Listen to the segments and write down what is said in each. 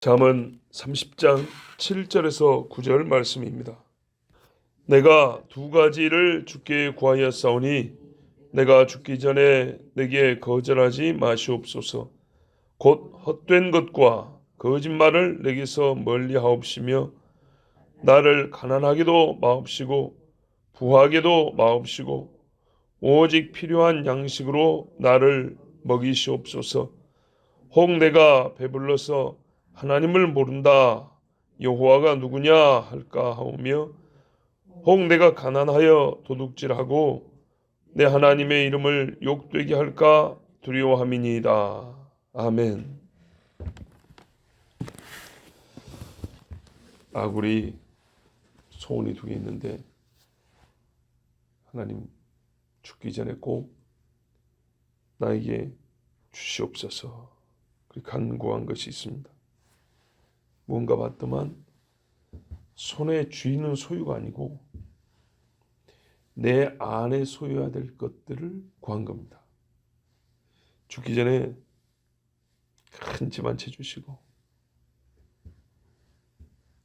잠언 30장 7절에서 9절 말씀입니다. 내가 두 가지를 주께 구하였사오니 내가 죽기 전에 내게 거절하지 마시옵소서. 곧 헛된 것과 거짓말을 내게서 멀리하옵시며 나를 가난하게도 마옵시고 부하게도 마옵시고 오직 필요한 양식으로 나를 먹이시옵소서. 혹 내가 배불러서 하나님을 모른다 여호와가 누구냐 할까 하오며 혹 내가 가난하여 도둑질하고 내 하나님의 이름을 욕되게 할까 두려워함이니이다. 아멘. 아굴이 소원이 두 개 있는데 하나님 죽기 전에 꼭 나에게 주시옵소서 그렇게 간구한 것이 있습니다. 무언가 받더만 손에 쥐는 소유가 아니고 내 안에 소유해야 될 것들을 구한 겁니다. 죽기 전에 큰 집 한 채 주시고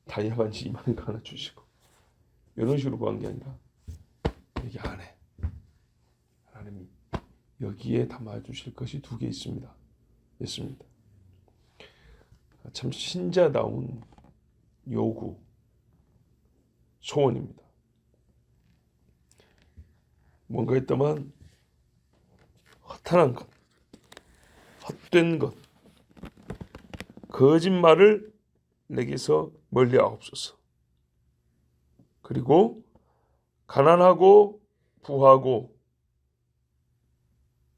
다이아 반지 2만 개 하나 주시고 이런 식으로 구한 게 아니라 여기 안에 하나님이 여기에 담아주실 것이 두 개 있습니다. 참 신자다운 요구, 소원입니다. 뭔가 있다만 허탄한 것, 헛된 것, 거짓말을 내게서 멀리하옵소서. 그리고 가난하고 부하고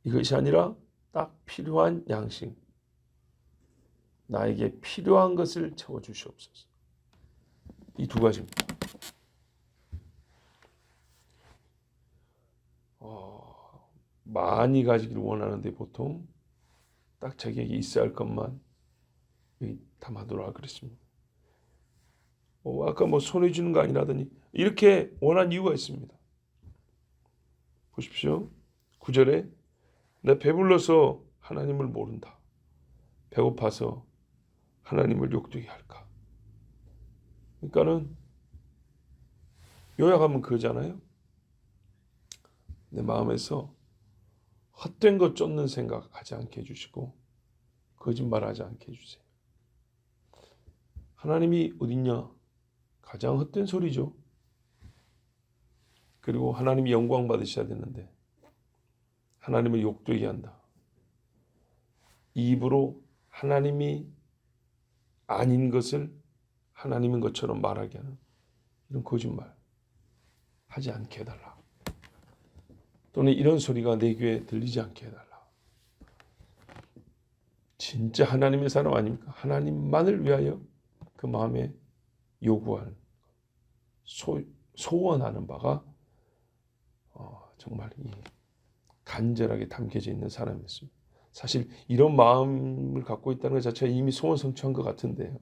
이것이 아니라 딱 필요한 양식, 나에게 필요한 것을 채워주시옵소서. 이 두 가지입니다. 많이 가지기를 원하는데 보통 딱 자기에게 있어야 할 것만 담아두라 그랬습니다. 아까 손에 쥐는 거 아니라더니 이렇게 원한 이유가 있습니다. 보십시오. 9절에 내 배불러서 하나님을 모른다. 배고파서 하나님을 욕되게 할까. 그러니까는 요약하면 그거잖아요. 내 마음에서 헛된 것 쫓는 생각 하지 않게 해주시고 거짓말하지 않게 해주세요. 하나님이 어딨냐? 가장 헛된 소리죠. 그리고 하나님이 영광 받으셔야 되는데 하나님을 욕되게 한다. 입으로 하나님이 아닌 것을 하나님인 것처럼 말하게 하는 이런 거짓말 하지 않게 해달라. 또는 이런 소리가 내 귀에 들리지 않게 해달라. 진짜 하나님의 사람 아닙니까? 하나님만을 위하여 그 마음에 요구할 소원하는 바가 정말 간절하게 담겨져 있는 사람이었습니다. 사실 이런 마음을 갖고 있다는 것 자체가 이미 소원 성취한 것 같은데요.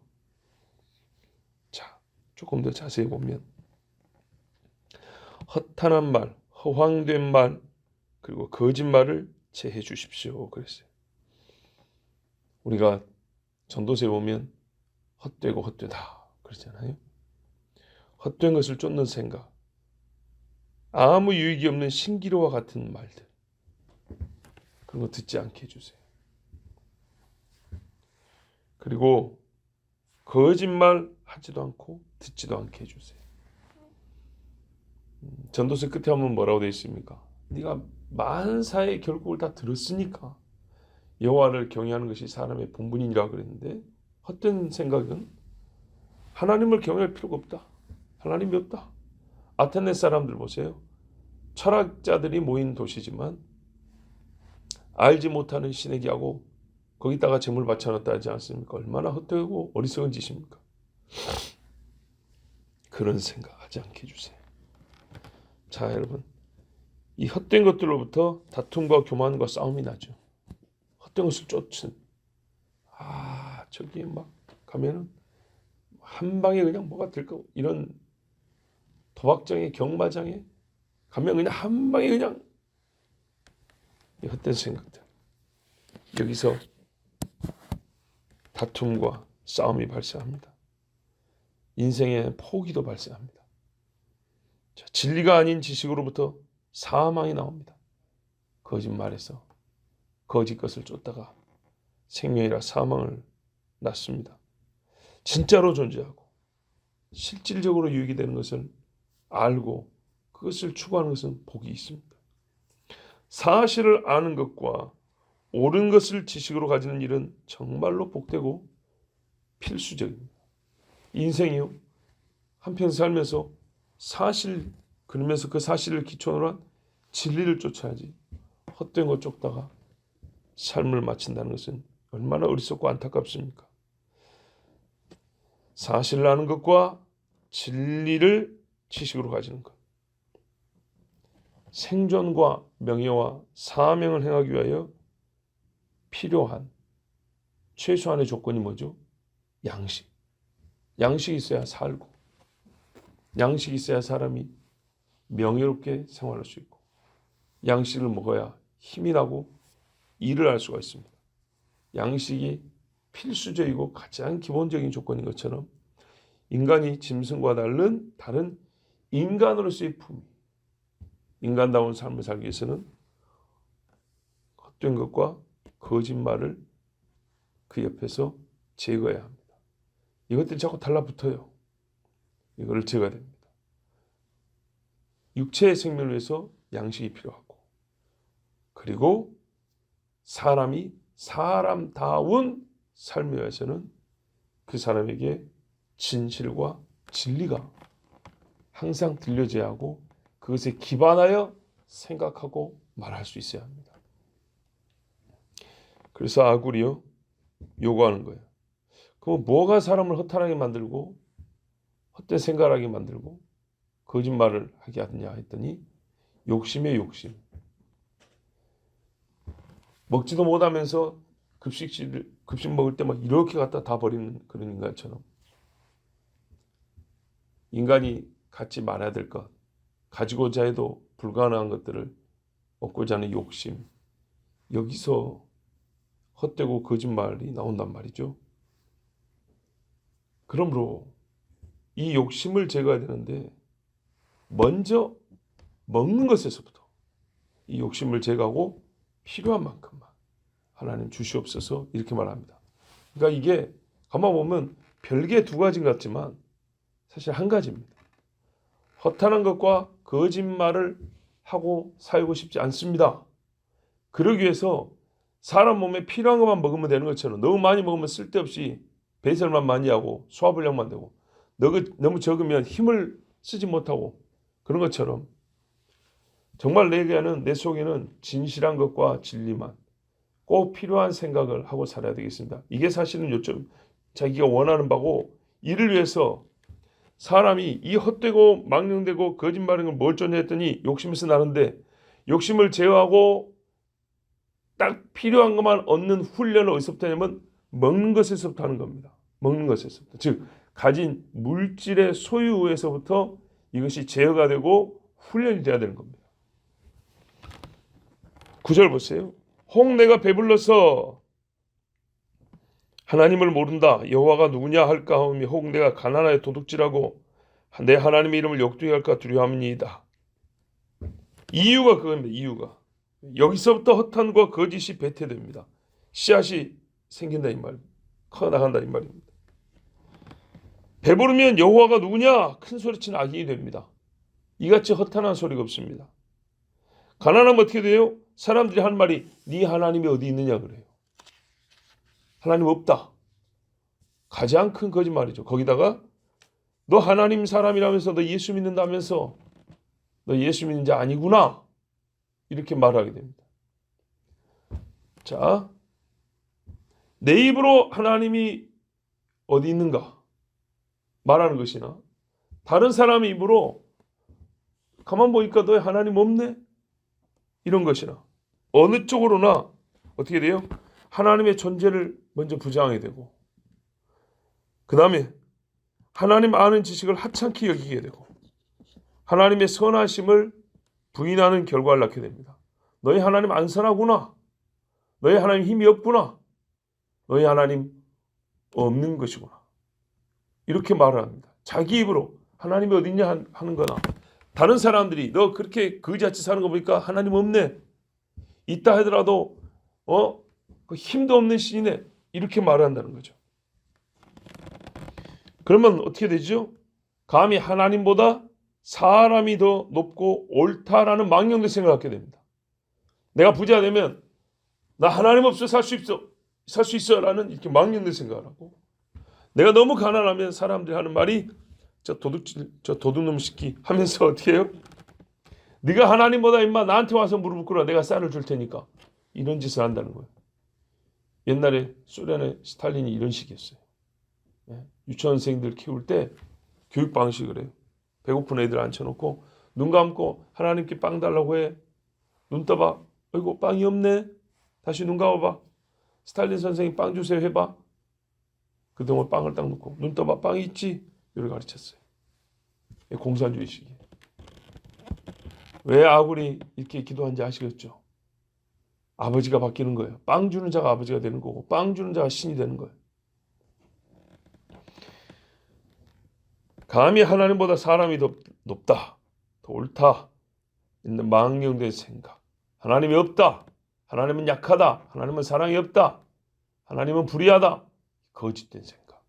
자, 조금 더 자세히 보면 허탄한 말, 허황된 말, 그리고 거짓말을 제해 주십시오. 그랬어요. 우리가 전도서에 보면 헛되고 헛되다 그러잖아요. 헛된 것을 쫓는 생각, 아무 유익이 없는 신기루와 같은 말들, 그런 거 듣지 않게 해주세요. 그리고 거짓말 하지도 않고 듣지도 않게 해주세요. 전도서 끝에 하면 뭐라고 되어 있습니까? 네가 만사의 결국을 다 들었으니까 여호와를 경외하는 것이 사람의 본분이라 그랬는데 헛된 생각은 하나님을 경외할 필요가 없다. 하나님이 없다. 아테네 사람들 보세요. 철학자들이 모인 도시지만 알지 못하는 신에게하고 거기다가 재물 바쳐놨다 하지 않습니까? 얼마나 헛되고 어리석은 짓입니까? 그런 생각하지 않게 해주세요. 자, 여러분, 이 헛된 것들로부터 다툼과 교만과 싸움이 나죠. 헛된 것을 쫓은 저기 막 가면은 한 방에 그냥 뭐가 될까 이런 도박장에 경마장에 가면 그냥 한 방에 그냥 헛된 생각들 여기서 다툼과 싸움이 발생합니다. 인생의 포기도 발생합니다. 자, 진리가 아닌 지식으로부터 사망이 나옵니다. 거짓말에서 거짓 것을 쫓다가 생명이라 사망을 낳습니다. 진짜로 존재하고 실질적으로 유익이 되는 것을 알고 그것을 추구하는 것은 복이 있습니다. 사실을 아는 것과 옳은 것을 지식으로 가지는 일은 정말로 복되고 필수적입니다. 인생이요, 한평생 살면서 사실, 그러면서 그 사실을 기초로 한 진리를 쫓아야지 헛된 것 쫓다가 삶을 마친다는 것은 얼마나 어리석고 안타깝습니까? 사실을 아는 것과 진리를 지식으로 가지는 것. 생존과 명예와 사명을 행하기 위하여 필요한 최소한의 조건이 뭐죠? 양식. 양식이 있어야 살고, 양식이 있어야 사람이 명예롭게 생활할 수 있고, 양식을 먹어야 힘이 나고 일을 할 수가 있습니다. 양식이 필수적이고 가장 기본적인 조건인 것처럼 인간이 짐승과 다른 인간으로서의 품위, 인간다운 삶을 살기 위해서는 헛된 것과 거짓말을 그 옆에서 제거해야 합니다. 이것들이 자꾸 달라붙어요. 이거를 제거해야 됩니다. 육체의 생명을 위해서 양식이 필요하고, 그리고 사람이 사람다운 삶을 위해서는 그 사람에게 진실과 진리가 항상 들려져야 하고 그것에 기반하여 생각하고 말할 수 있어야 합니다. 그래서 아굴이요, 요구하는 거예요. 그럼 뭐가 사람을 허탄하게 만들고 헛된 생각하게 만들고 거짓말을 하게 하느냐 했더니 욕심이에요. 욕심. 먹지도 못하면서 급식 먹을 때 막 이렇게 갖다 다 버리는 그런 인간처럼, 인간이 갖지 말아야 될 것, 가지고자 해도 불가능한 것들을 얻고자 하는 욕심, 여기서 헛되고 거짓말이 나온단 말이죠. 그러므로 이 욕심을 제거해야 되는데 먼저 먹는 것에서부터 이 욕심을 제거하고 필요한 만큼만 하나님 주시옵소서, 이렇게 말합니다. 그러니까 이게 가만 보면 별개 두 가지 같지만 사실 한 가지입니다. 허탄한 것과 거짓말을 하고 살고 싶지 않습니다. 그러기 위해서 사람 몸에 필요한 것만 먹으면 되는 것처럼, 너무 많이 먹으면 쓸데없이 배설만 많이 하고 소화불량만 되고, 너무 적으면 힘을 쓰지 못하고 그런 것처럼, 정말 내 속에는 진실한 것과 진리만, 꼭 필요한 생각을 하고 살아야 되겠습니다. 이게 사실은 요즘 자기가 원하는 바고, 이를 위해서 사람이 이 헛되고 망령되고 거짓말하는 걸 뭘 쫓냐 했더니 욕심에서 나는데, 욕심을 제어하고 딱 필요한 것만 얻는 훈련을 어디서부터 하냐면 먹는 것에서부터 하는 겁니다. 먹는 것에서부터. 즉 가진 물질의 소유에서부터 이것이 제어가 되고 훈련이 돼야 되는 겁니다. 9절 보세요. 혹 내가 배불러서 하나님을 모른다, 여호와가 누구냐 할까 하오며, 혹 내가 가난하여 도둑질하고 내 하나님의 이름을 욕되게 할까 두려워함이니이다. 이유가 그겁니다. 이유가 여기서부터 허탄과 거짓이 배태됩니다. 씨앗이 생긴다 이 말, 커나간다 이 말입니다. 배부르면 여호와가 누구냐 큰 소리치는 악인이 됩니다. 이같이 허탄한 소리가 없습니다. 가난하면 어떻게 돼요? 사람들이 하는 말이 네 하나님이 어디 있느냐 그래요. 하나님 없다. 가장 큰 거짓말이죠. 거기다가 너 하나님 사람이라면서, 너 예수 믿는다면서, 너 예수 믿는 자 아니구나, 이렇게 말하게 됩니다. 자, 내 입으로 하나님이 어디 있는가 말하는 것이나, 다른 사람의 입으로 가만 보니까 너 하나님 없네, 이런 것이나, 어느 쪽으로나 어떻게 돼요? 하나님의 존재를 먼저 부정하게 되고, 그 다음에 하나님 아는 지식을 하찮게 여기게 되고, 하나님의 선하심을 부인하는 결과를 낳게 됩니다. 너희 하나님 안 선하구나, 너희 하나님 힘이 없구나, 너희 하나님 없는 것이구나. 이렇게 말을 합니다. 자기 입으로 하나님이 어딨냐 하는 거나 다른 사람들이 너 그렇게 그지같이 사는 거 보니까 하나님 없네. 있다 하더라도 그 힘도 없는 신이네. 이렇게 말한다는 거죠. 그러면 어떻게 되죠? 감히 하나님보다 사람이 더 높고 옳다라는 망령된 생각을 갖게 됩니다. 내가 부자 되면 나 하나님 없어 살 수 있어라는 이렇게 망령된 생각을 하고, 내가 너무 가난하면 사람들이 하는 말이 저 도둑놈 새끼 하면서 어떻게 해요? 네가 하나님보다 임마 나한테 와서 무릎 꿇어 내가 쌀을 줄 테니까, 이런 짓을 한다는 거예요. 옛날에 소련의 스탈린이 이런 식이었어요. 유치원생들 키울 때 교육 방식을 해요. 배고픈 애들 앉혀놓고 눈 감고 하나님께 빵 달라고 해. 눈 떠봐. 어이구 빵이 없네. 다시 눈 감아봐. 스탈린 선생님 빵 주세요 해봐. 그동안 빵을 딱 놓고 눈 떠봐. 빵이 있지? 이걸 가르쳤어요. 공산주의식이에요. 왜 아굴이 이렇게 기도한지 아시겠죠? 아버지가 바뀌는 거예요. 빵 주는 자가 아버지가 되는 거고 빵 주는 자가 신이 되는 거예요. 감히 하나님보다 사람이 더 높다, 더 옳다 있는 망령된 생각. 하나님이 없다. 하나님은 약하다. 하나님은 사랑이 없다. 하나님은 불의하다. 거짓된 생각.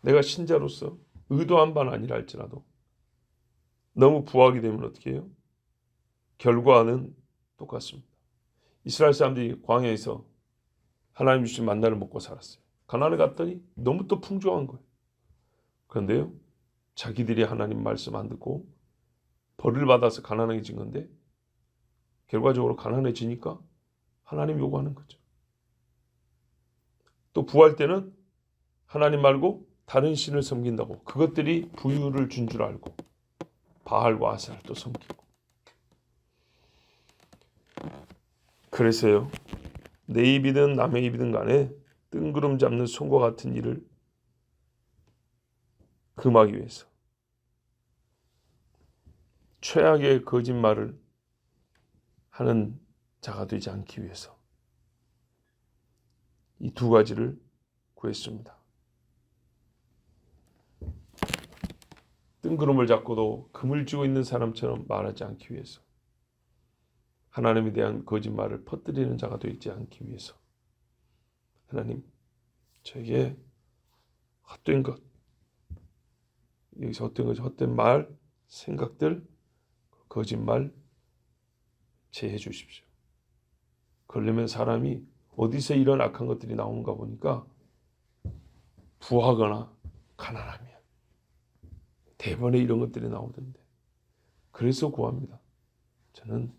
내가 신자로서 의도한 바는 아니라 할지라도 너무 부하게 되면 어떻게 해요? 결과는 똑같습니다. 이스라엘 사람들이 광야에서 하나님 주신 만나를 먹고 살았어요. 가나안에 갔더니 너무 또 풍족한 거예요. 그런데요, 자기들이 하나님 말씀 안 듣고 벌을 받아서 가난해진 건데 결과적으로 가난해지니까 하나님 요구하는 거죠. 또 부할 때는 하나님 말고 다른 신을 섬긴다고 그것들이 부유를 준 줄 알고 바알과 아사를 또 섬기고. 그래서요, 내 입이든 남의 입이든 간에 뜬구름 잡는 손과 같은 일을 금하기 위해서, 최악의 거짓말을 하는 자가 되지 않기 위해서 이 두 가지를 구했습니다. 뜬구름을 잡고도 금을 쥐고 있는 사람처럼 말하지 않기 위해서, 하나님에 대한 거짓말을 퍼뜨리는 자가 되지 않기 위해서, 하나님 저에게 헛된 것, 여기서 헛된 것, 헛된 말, 생각들, 거짓말 제해 주십시오. 그러려면 사람이 어디서 이런 악한 것들이 나오는가 보니까 부하거나 가난하면 대번에 이런 것들이 나오던데, 그래서 구합니다. 저는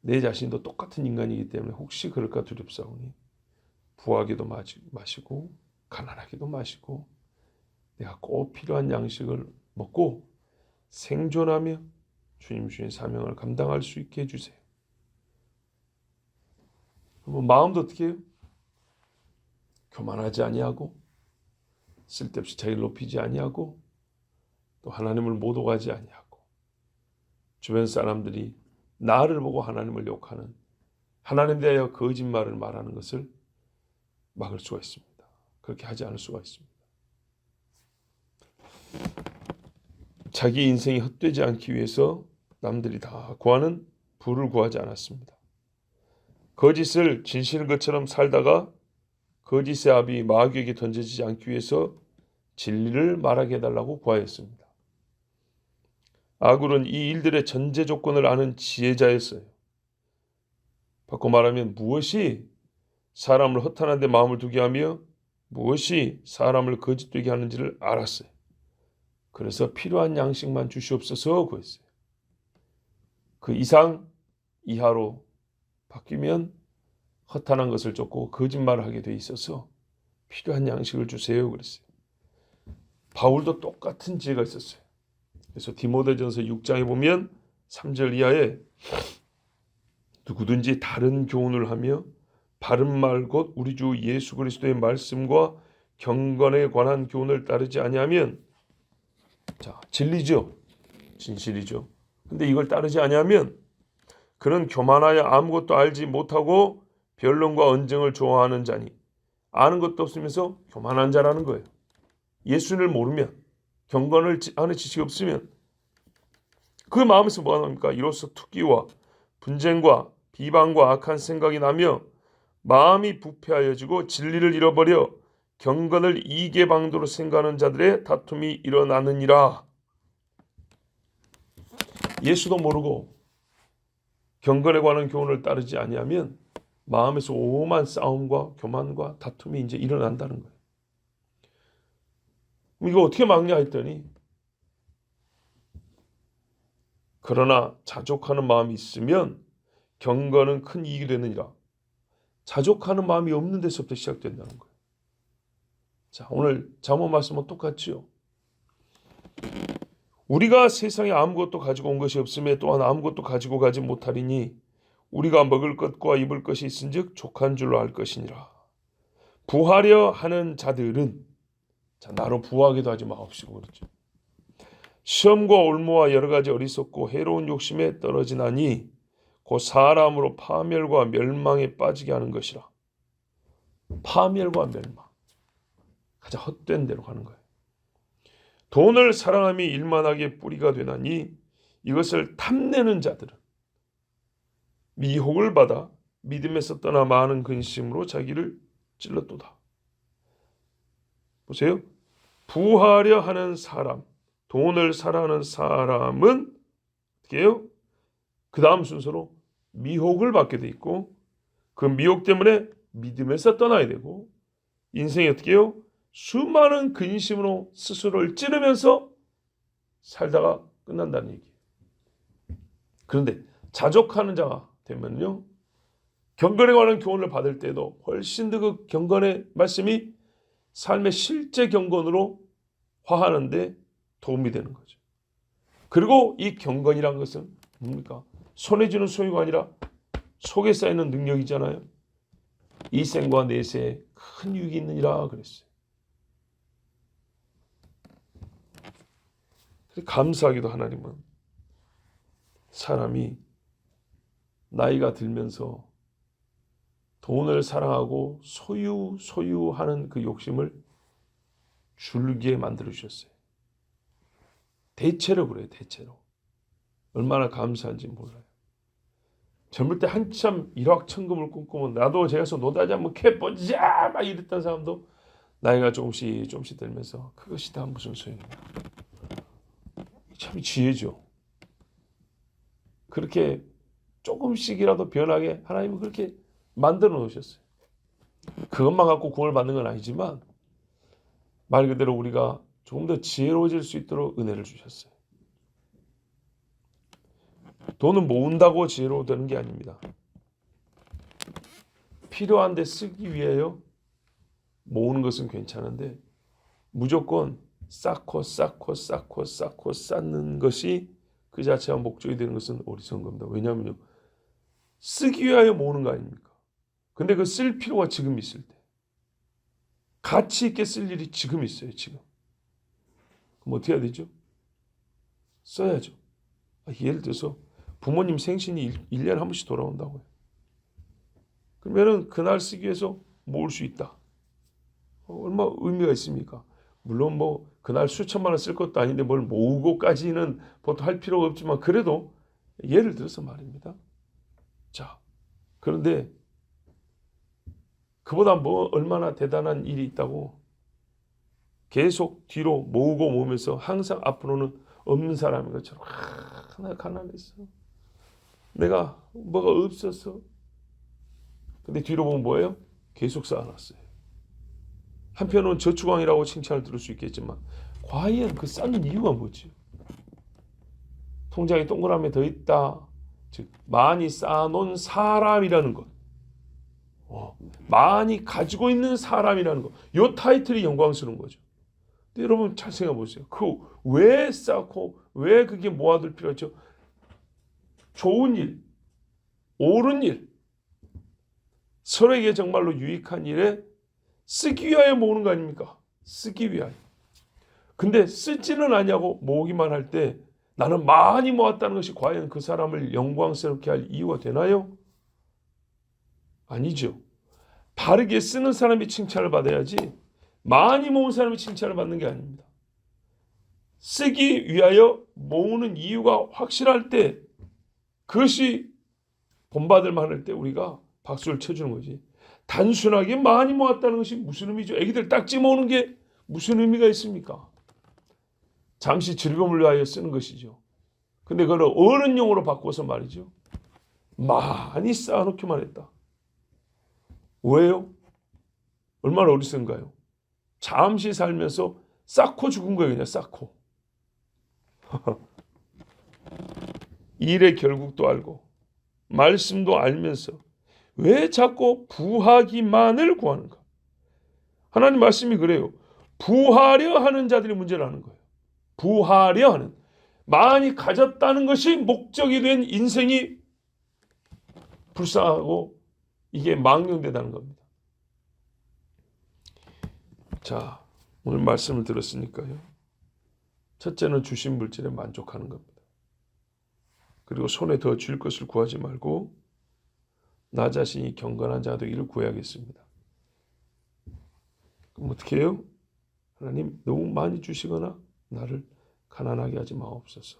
내 자신도 똑같은 인간이기 때문에 혹시 그럴까 두렵사오니 부하기도 마시고 가난하기도 마시고 내가 꼭 필요한 양식을 먹고 생존하며 주님 주신 사명을 감당할 수 있게 해주세요. 그러면 마음도 어떻게 해요? 교만하지 아니하고 쓸데없이 자기를 높이지 아니하고 또 하나님을 못 오가지 아니하고 주변 사람들이 나를 보고 하나님을 욕하는, 하나님에 대하여 거짓말을 말하는 것을 막을 수가 있습니다. 그렇게 하지 않을 수가 있습니다. 자기 인생이 헛되지 않기 위해서 남들이 다 구하는 부를 구하지 않았습니다. 거짓을 진실인 것처럼 살다가 거짓의 압이 마귀에게 던져지지 않기 위해서 진리를 말하게 해달라고 구하였습니다. 아굴은 이 일들의 전제 조건을 아는 지혜자였어요. 바꿔 말하면 무엇이 사람을 허탄한 데 마음을 두게 하며 무엇이 사람을 거짓되게 하는지를 알았어요. 그래서 필요한 양식만 주시옵소서 구했어요. 그 이상 이하로 바뀌면 허탄한 것을 쫓고 거짓말을 하게 돼 있어서 필요한 양식을 주세요 그랬어요. 바울도 똑같은 지혜가 있었어요. 그래서 디모데전서 6장에 보면 3절 이하에 누구든지 다른 교훈을 하며 바른 말 곧 우리 주 예수 그리스도의 말씀과 경건에 관한 교훈을 따르지 아니하면, 자 진리죠, 진실이죠. 근데 이걸 따르지 아니하면 그는 교만하여 아무것도 알지 못하고 변론과 언쟁을 좋아하는 자니 아는 것도 없으면서 교만한 자라는 거예요. 예수를 모르면 경건을 하는 지식이 없으면 그 마음에서 뭐가 나옵니까? 이로써 투기와 분쟁과 비방과 악한 생각이 나며 마음이 부패하여지고 진리를 잃어버려 경건을 이계방도로 생각하는 자들의 다툼이 일어나느니라. 예수도 모르고 경건에 관한 교훈을 따르지 아니하면 마음에서 오만 싸움과 교만과 다툼이 이제 일어난다는 거예요. 이거 어떻게 막냐 했더니 그러나 자족하는 마음이 있으면 경건은 큰 이익이 되느니라. 자족하는 마음이 없는 데서부터 시작된다는 거예요. 자, 오늘 잠언 말씀은 똑같지요. 우리가 세상에 아무것도 가지고 온 것이 없음에 또한 아무것도 가지고 가지 못하리니 우리가 먹을 것과 입을 것이 있은즉 족한 줄로 알 것이니라. 부하려 하는 자들은 자, 나로 부하기도 하지 마옵시고 그렇죠. 시험과 올무와 여러 가지 어리석고 해로운 욕심에 떨어지나니 곧 사람으로 파멸과 멸망에 빠지게 하는 것이라. 파멸과 멸망. 가장 헛된 대로 가는 거예요. 돈을 사랑함이 일만하게 뿌리가 되나니 이것을 탐내는 자들은 미혹을 받아 믿음에서 떠나 많은 근심으로 자기를 찔렀도다. 보세요. 부하려 하는 사람, 돈을 사랑하는 사람은 어떻게 해요? 그 다음 순서로 미혹을 받게 돼 있고 그 미혹 때문에 믿음에서 떠나야 되고 인생이 어떻게 해요? 수많은 근심으로 스스로를 찌르면서 살다가 끝난다는 얘기예요. 그런데 자족하는 자가 되면요. 경건에 관한 교훈을 받을 때도 훨씬 더 그 경건의 말씀이 삶의 실제 경건으로 화하는데 도움이 되는 거죠. 그리고 이 경건이란 것은 뭡니까? 손에 쥐는 소유가 아니라 속에 쌓이는 능력이잖아요. 이 생과 내세에 큰 유익이 있느니라 그랬어요. 감사하게도 하나님은 사람이 나이가 들면서 돈을 사랑하고 소유하는 그 욕심을 줄게 만들어주셨어요. 대체로 그래요. 대체로. 얼마나 감사한지 몰라요. 젊을 때 한참 일확천금을 꿈꾸면 나도 제가서 노다지 한번 캐보자 막 이랬던 사람도 나이가 조금씩 들면서 그것이 다 무슨 소용이냐. 참 지혜죠. 그렇게 조금씩이라도 변하게 하나님은 그렇게 만들어 놓으셨어요. 그것만 갖고 구원을 받는 건 아니지만 말 그대로 우리가 조금 더 지혜로워질 수 있도록 은혜를 주셨어요. 돈은 모은다고 지혜로워지는 게 아닙니다. 필요한데 쓰기 위해요. 모으는 것은 괜찮은데 무조건 쌓고 쌓는 것이 그 자체가 목적이 되는 것은 어리석은 겁니다. 왜냐하면요. 쓰기 위하여 모으는 거 아닙니까? 근데 그 쓸 필요가 지금 있을 때. 가치 있게 쓸 일이 지금 있어요. 지금. 그럼 어떻게 해야 되죠? 써야죠. 예를 들어서 부모님 생신이 1년에 한 번씩 돌아온다고요. 그러면은 그날 쓰기 위해서 모을 수 있다. 얼마 의미가 있습니까? 물론 뭐 그날 수천만 원 쓸 것도 아닌데 뭘 모으고까지는 보통 할 필요가 없지만 그래도 예를 들어서 말입니다. 자, 그런데 그보다 뭐 얼마나 대단한 일이 있다고 계속 뒤로 모으면서 항상 앞으로는 없는 사람인 것처럼 내가 가난했어. 내가 뭐가 없었어. 근데 뒤로 보면 뭐예요? 계속 쌓아놨어요. 한편으로는 저축왕이라고 칭찬을 들을 수 있겠지만 과연 그 쌓는 이유가 뭐지? 통장에 동그라미 더 있다. 즉 많이 쌓아놓은 사람이라는 것. 많이 가지고 있는 사람이라는 것. 이 타이틀이 영광스러운 거죠. 근데 여러분 잘 생각해 보세요. 그 왜 쌓고 왜 그게 모아둘 필요가 있죠? 좋은 일, 옳은 일, 서로에게 정말로 유익한 일에 쓰기 위하여 모으는 거 아닙니까? 쓰기 위하여. 근데 쓰지는 않냐고 모으기만 할 때 나는 많이 모았다는 것이 과연 그 사람을 영광스럽게 할 이유가 되나요? 아니죠. 바르게 쓰는 사람이 칭찬을 받아야지 많이 모은 사람이 칭찬을 받는 게 아닙니다. 쓰기 위하여 모으는 이유가 확실할 때, 그것이 본받을 만할 때 우리가 박수를 쳐주는 거지. 단순하게 많이 모았다는 것이 무슨 의미죠? 애기들 딱지 모으는 게 무슨 의미가 있습니까? 잠시 즐거움을 위하여 쓰는 것이죠. 근데 그걸 어른용으로 바꿔서 말이죠. 많이 쌓아놓기만 했다. 왜요? 얼마나 어리석은가요? 잠시 살면서 쌓고 죽은 거예요. 그냥 쌓고. 일의 결국도 알고 말씀도 알면서 왜 자꾸 부하기만을 구하는가? 하나님 말씀이 그래요. 부하려 하는 자들이 문제라는 거예요. 부하려 하는, 많이 가졌다는 것이 목적이 된 인생이 불쌍하고 이게 망령되다는 겁니다. 자, 오늘 말씀을 들었으니까요. 첫째는 주신 물질에 만족하는 겁니다. 그리고 손에 더 줄 것을 구하지 말고 나 자신이 경건한 자 되기를 구해야겠습니다. 그럼 어떻게 해요? 하나님, 너무 많이 주시거나 나를 가난하게 하지 마옵소서.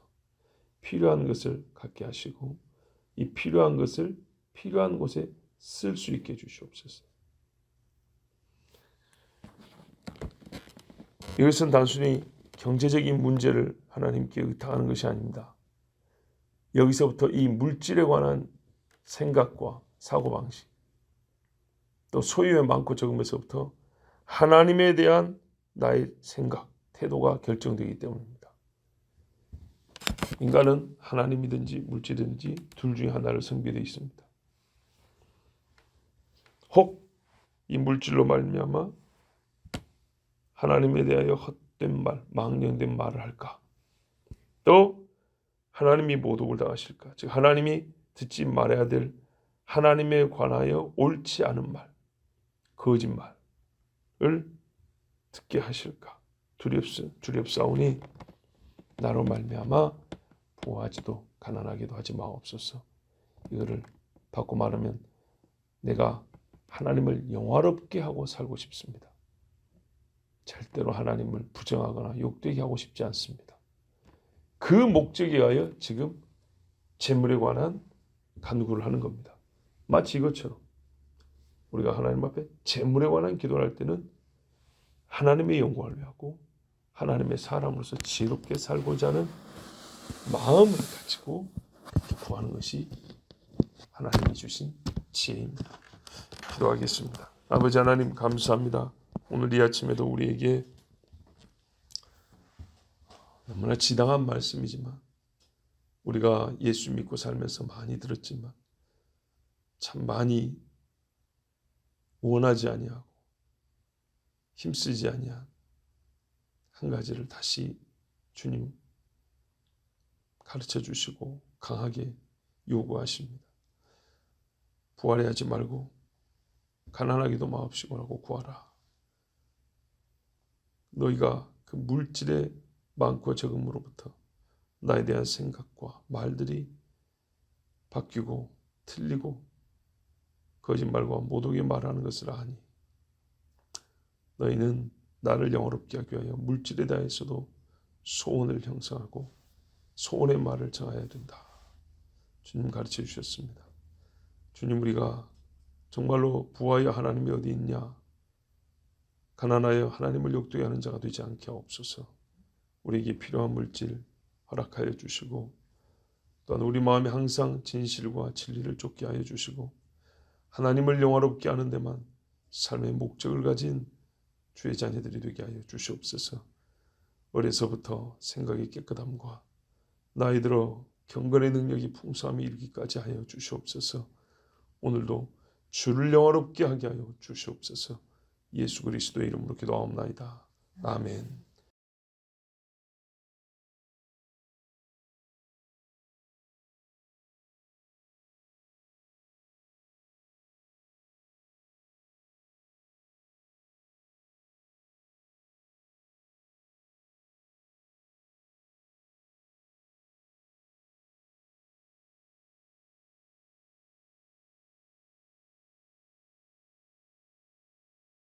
필요한 것을 갖게 하시고 이 필요한 것을 필요한 곳에 쓸 수 있게 해주시옵소서. 이것은 단순히 경제적인 문제를 하나님께 의탁하는 것이 아닙니다. 여기서부터 이 물질에 관한 생각과 사고방식, 또 소유의 많고 적음에서부터 하나님에 대한 나의 생각, 태도가 결정되기 때문입니다. 인간은 하나님이든지 물질이든지 둘 중에 하나를 섬기되어 있습니다. 혹 이 물질로 말미암아 하나님에 대하여 헛된 말, 망령된 말을 할까? 또 하나님이 모독을 당하실까? 즉 하나님이 듣지 말아야 될 하나님에 관하여 옳지 않은 말, 거짓말을 듣게 하실까? 두렵사오니 나로 말미암아 부하지도 가난하게도 하지 마옵소서. 이거를 바꿔 말하면 내가 하나님을 영화롭게 하고 살고 싶습니다. 절대로 하나님을 부정하거나 욕되게 하고 싶지 않습니다. 그 목적에 의하여 지금 재물에 관한 간구를 하는 겁니다. 마치 이것처럼 우리가 하나님 앞에 재물에 관한 기도를 할 때는 하나님의 영광을 위하고 하나님의 사람으로서 지혜롭게 살고자 하는 마음을 가지고 구하는 것이 하나님이 주신 지혜입니다. 기도하겠습니다. 아버지 하나님 감사합니다. 오늘 이 아침에도 우리에게 너무나 지당한 말씀이지만 우리가 예수 믿고 살면서 많이 들었지만 참 많이 원하지 아니하고 힘쓰지 아니한 한 가지를 다시 주님 가르쳐 주시고 강하게 요구하십니다. 부활해 하지 말고 가난하기도 마옵시고라고 구하라. 너희가 그 물질의 많고 적음으로부터 나에 대한 생각과 말들이 바뀌고 틀리고 거짓말과 모독에 말하는 것을 아니 너희는 나를 영화롭게 하기 위하여 물질에 대해서도 소원을 형성하고 소원의 말을 정해야 된다. 주님 가르쳐 주셨습니다. 주님 우리가 정말로 부하여 하나님이 어디 있냐 가난하여 하나님을 욕되게 하는 자가 되지 않게 하옵소서. 우리에게 필요한 물질 허락하여 주시고 또한 우리 마음에 항상 진실과 진리를 쫓게 하여 주시고 하나님을 영화롭게 하는 데만 삶의 목적을 가진 주의 자녀들이 되게 하여 주시옵소서. 어려서부터 생각의 깨끗함과 나이 들어 경건의 능력이 풍성함이 이르기까지 하여 주시옵소서. 오늘도 주를 영화롭게 하게 하여 주시옵소서. 예수 그리스도의 이름으로 기도하옵나이다. 아멘.